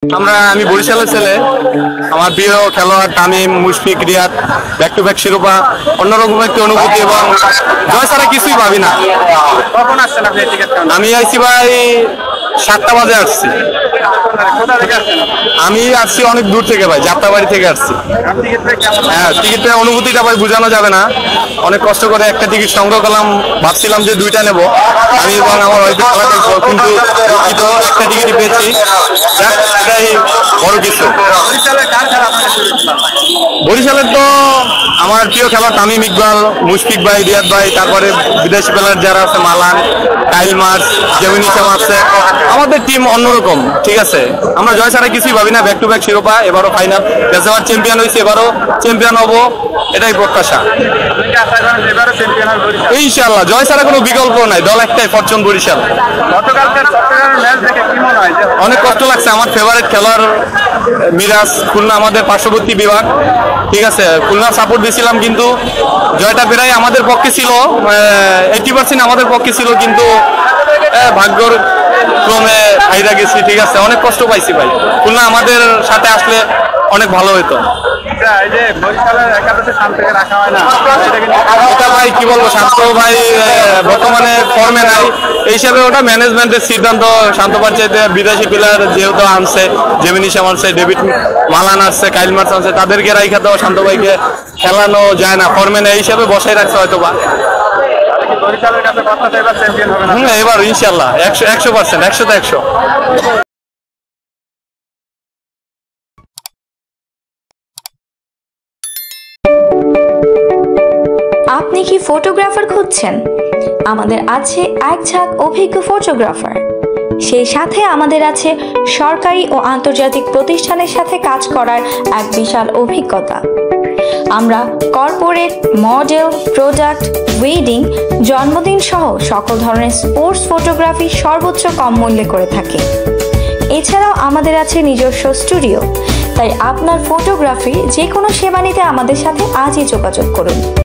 আমি বরিশালের ছেলে। আমার প্রিয় খেলোয়াড় Tamim, Mushfiq, Riyad, back to back শিরোপা, অন্যরকম একটি অনুভূতি এবং জয় ছাড়া কিছুই ভাবি না। কখন আসছেন আপনি টিকিট কাউন্টারে? আমি আইছি ভাই 7টা বাজে আসছি। কোথা থেকে আসছেন? আমি আসছি অনেক দূর থেকে ভাই, যাত্রাবাড়ি থেকে আসছি। আপনি টিকিট পেয়ে কেমন লাগছে? হ্যাঁ, টিকিটের অনুভূতিটা ভাই বোঝানো যাবে না। অনেক কষ্ট করে একটা টিকিট সংগ্রহ করলাম, ভাবছিলাম যে 2টা নেব আমি এবং আমার ওয়াইফের খেলা দেখবো, কিন্তু দুঃখিত একটা টিকিটই পেয়েছি। যাক, এটাই বড় কিছু। বরিশালের কার খেলা আপনাকে শুরু করলাম? বরিশালের তো আমার প্রিয় খেলোয়াড় তামিম ইকবাল, মুশফিক ভাই, রিয়াদ ভাই, তারপরে বিদেশি প্লেয়ার যারা আছে মালান, কাইল মার্চ, জেমিন ইসলাম আছে। আমাদের টিম অন্যরকম, ঠিক আছে। আমরা জয় ছাড়া কিছুই ভাবি না। ব্যাক টু ব্যাক শিরোপা, এবারও ফাইনাল, গেছবার চ্যাম্পিয়ন হয়েছে, এবারও চ্যাম্পিয়ন হবো, এটাই প্রত্যাশা। আপনি কি আশা করেন এবারও চ্যাম্পিয়ন হবে বরিশাল? ইনশাআল্লাহ, জয় ছাড়া কোনো বিকল্প নাই, দল একটাই, ফরচুন বরিশাল। গতকালকের চট্টগ্রামের ম্যাচ দেখে কি মনে হয়? যে অনেক কষ্ট লাগছে। আমার ফেভারিট খেলোয়াড় মিরাজ, খুলনা আমাদের পার্শ্ববর্তী বিভাগ, ঠিক আছে। খুলনা সাপোর্ট দিয়েছিলাম, কিন্তু জয়টা প্রায় আমাদের পক্ষে ছিল, 80% আমাদের পক্ষে ছিল, কিন্তু ভাগ্যর ক্রমে হাইরা গেছি, ঠিক আছে। অনেক কষ্ট পাইছি ভাই। খুলনা আমাদের সাথে আসলে অনেক ভালো হতো। এই যে বরিশালের একাদশে শান্তকে রাখা হয় না, এটা কিন্তু ওটা ভাই কি বলবো, শান্ত ভাই বর্তমানে ফর্মে নাই, এই হিসাবে ওটা ম্যানেজমেন্টের সিদ্ধান্ত। শান্ত পাচ্চাইতে বিদেশি প্লেয়ার যেহেতু আনছে, জেমিন ইসলাম আনছে, ডেভিড মালান আসছে, কাইল মার্চ আনছে, তাদেরকে রাইখা দেওয়া, শান্ত ভাইকে খেলানো যায় না, ফর্মে নেই, এই হিসাবে বসাই রাখছে হয়তো বা। বরিশালের কাছে কথা এবার চ্যাম্পিয়ন হবে না। এবার ইনশাল্লাহ 100%, 100তে 100। আপনি কি ফটোগ্রাফার খুঁজছেন? আমাদের আছে এক ঝাঁক অভিজ্ঞ ফটোগ্রাফার। সেই সাথে আমাদের আছে সরকারি ও আন্তর্জাতিক প্রতিষ্ঠানের সাথে কাজ করার এক বিশাল অভিজ্ঞতা। আমরা কর্পোরেট, মডেল, প্রোডাক্ট, ওয়েডিং, জন্মদিন সহ সকল ধরনের স্পোর্টস ফটোগ্রাফি সর্বোচ্চ কম মূল্যে করে থাকি। এছাড়াও আমাদের আছে নিজস্ব স্টুডিও। তাই আপনার ফটোগ্রাফি যে কোনো সেবা নিতে আমাদের সাথে আজই যোগাযোগ করুন।